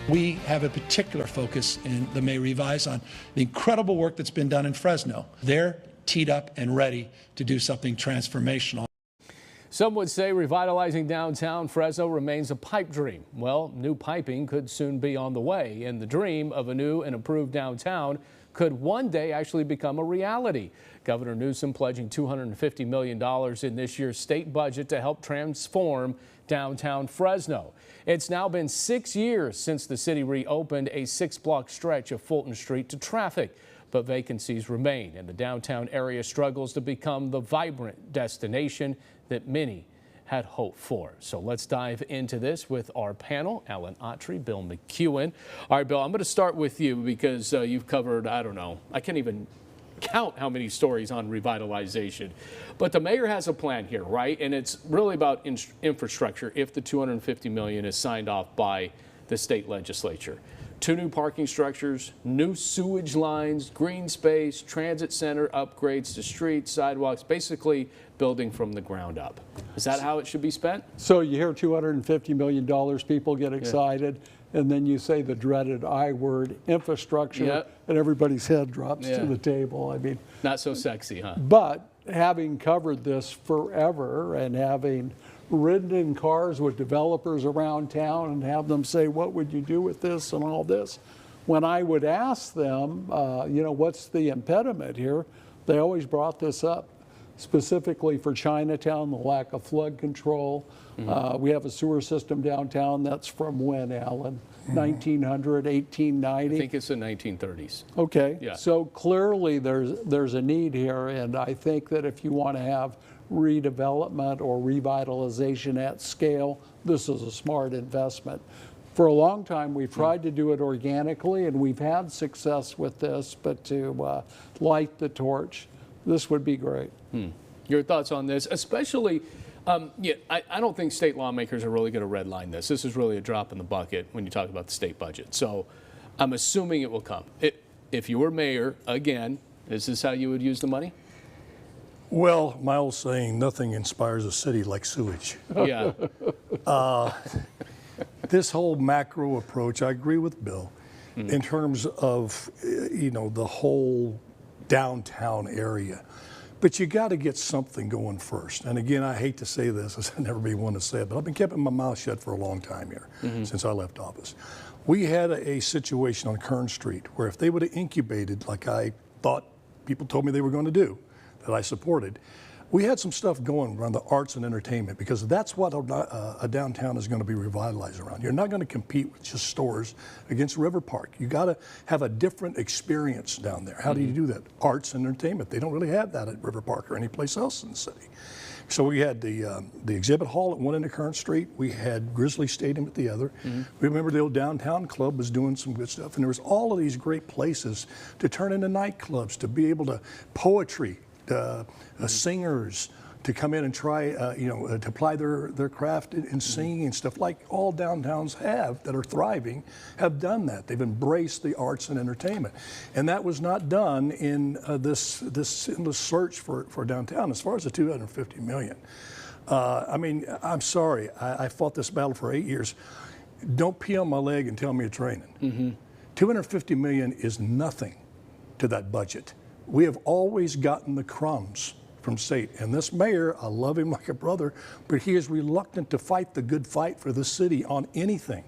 We have a particular focus in the May Revise on the incredible work that's been done in Fresno. They're teed up and ready to do something transformational. Some would say revitalizing downtown Fresno remains a pipe dream. Well, new piping could soon be on the way, and the dream of a new and improved downtown could one day actually become a reality. Governor Newsom pledging $250 million in this year's state budget to help transform downtown Fresno. It's now been 6 years since the city reopened a 6-block stretch of Fulton Street to traffic, but vacancies remain, and the downtown area struggles to become the vibrant destination that many had hoped for. So let's dive into this with our panel, Alan Autry, Bill McEwen. All right, Bill, I'm going to start with you because you've covered, I don't know, I can't even count how many stories on revitalization. But the mayor has a plan here, right? And it's really about infrastructure if the $250 million is signed off by the state legislature. 2 new parking structures, new sewage lines, green space, transit center, upgrades to streets, sidewalks, basically building from the ground up. Is that how it should be spent? So you hear $250 million, people get excited, and then you say the dreaded I word, infrastructure, and everybody's head drops to the table. I mean, not so sexy, huh? But having covered this forever and having ridden in cars with developers around town and have them say, what would you do with this and all this? When I would ask them, you know, what's the impediment here? They always brought this up, specifically for Chinatown, the lack of flood control. We have a sewer system downtown that's from when, Alan? 1900, 1890? I think it's the 1930s. Okay, yeah. So clearly there's a need here, and I think that if you want to have redevelopment or revitalization at scale, this is a smart investment. For a long time, we've tried to do it organically, and we've had success with this, but to light the torch, this would be great. Your thoughts on this, especially, I don't think state lawmakers are really going to redline this. This is really a drop in the bucket when you talk about the state budget. So I'm assuming it will come. If you were mayor, again, is this how you would use the money? Well, my old saying, nothing inspires a city like sewage. Yeah. This whole macro approach, I agree with Bill, in terms of, you know, the whole downtown area. But you got to get something going first. And again, I hate to say this, I've never been one to say it, but I've been keeping my mouth shut for a long time here, since I left office. We had a situation on Kern Street where if they would have incubated like I thought people told me they were going to do, that I supported, we had some stuff going around the arts and entertainment, because that's what a downtown is going to be revitalized around. You're not going to compete with just stores against River Park. You got to have a different experience down there. How do you do that? Arts and entertainment. They don't really have that at River Park or any place else in the city. So we had the exhibit hall at one end of Kern Street. We had Grizzly Stadium at the other. We remember the old downtown club was doing some good stuff, and there was all of these great places to turn into nightclubs, to be able to poetry. Singers to come in and try, you know, to apply their craft in singing and stuff like all downtowns have that are thriving, have done that. They've embraced the arts and entertainment. And that was not done in this endless search for downtown. As far as the $250 million, I mean, I'm sorry, I fought this battle for 8 years. Don't pee on my leg and tell me it's raining. $250 million is nothing to that budget. We have always gotten the crumbs from state. And this mayor, I love him like a brother, but he is reluctant to fight the good fight for the city on anything.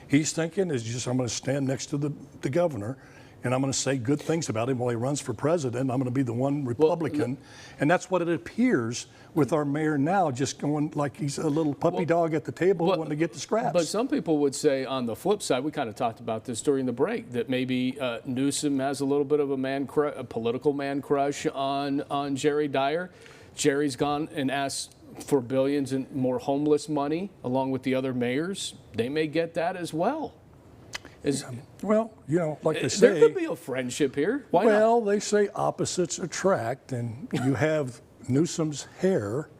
He's thinking, is just, I'm going to stand next to the governor and I'm going to say good things about him while he runs for president. I'm going to be the one Republican. And that's what it appears with our mayor now, just going like he's a little puppy dog at the table wanting to get the scraps. But some people would say on the flip side, we kind of talked about this during the break, that maybe Newsom has a little bit of a political man crush on Jerry Dyer. Jerry's gone and asked for billions and more homeless money along with the other mayors. They may get that as well. Well, you know, like they say, there could be a friendship here. Why not? Well, they say opposites attract, and you have Newsom's hair,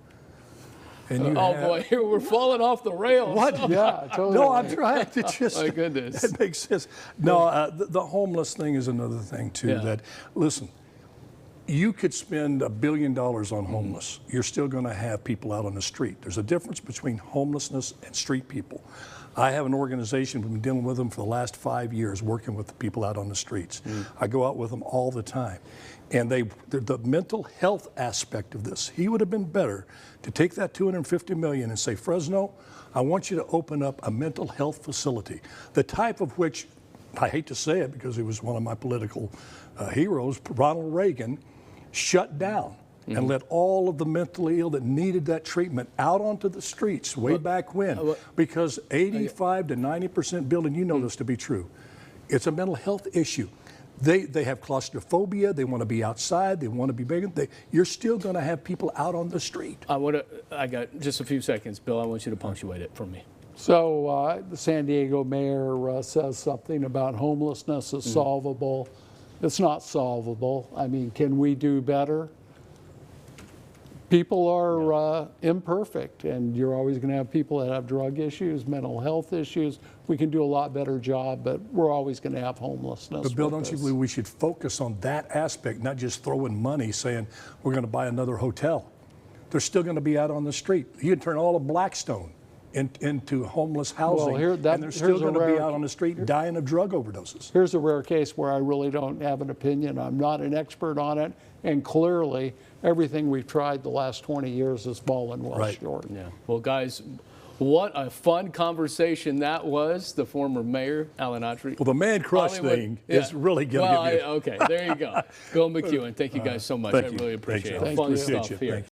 and you boy, here we're falling off the rails. What? Yeah, totally. No, I'm trying to just. My goodness. That makes sense. No, the homeless thing is another thing too. That listen, you could spend $1 billion on homeless. You're still going to have people out on the street. There's a difference between homelessness and street people. I have an organization, we've been dealing with them for the last 5 years, working with the people out on the streets. I go out with them all the time. And the mental health aspect of this, he would have been better to take that $250 million and say, Fresno, I want you to open up a mental health facility, the type of which, I hate to say it because he was one of my political heroes, Ronald Reagan, shut down and let all of the mentally ill that needed that treatment out onto the streets way back when. Because 85 to 90%, Bill, and you know this to be true, it's a mental health issue. They have claustrophobia. They want to be outside. They want to be bigger. You're still going to have people out on the street. I got just a few seconds, Bill. I want you to punctuate it for me. So the San Diego mayor says something about homelessness is solvable. It's not solvable. I mean, can we do better? People are imperfect, and you're always going to have people that have drug issues, mental health issues. We can do a lot better job, but we're always going to have homelessness. But Bill, don't you believe we should focus on that aspect, not just throwing money saying we're going to buy another hotel? They're still going to be out on the street. You can turn all of Blackstone into homeless housing, and they're still going to be out on the street dying of drug overdoses. Here's a rare case where I really don't have an opinion. I'm not an expert on it, and clearly everything we've tried the last 20 years has fallen well short. Yeah. Well, guys, what a fun conversation that was. The former mayor, Alan Autry. Well, the man crush thing is really going to get me. Okay, there you go. Bill McEwen, thank you guys so much. I really appreciate it. Thank Fun you. stuff here.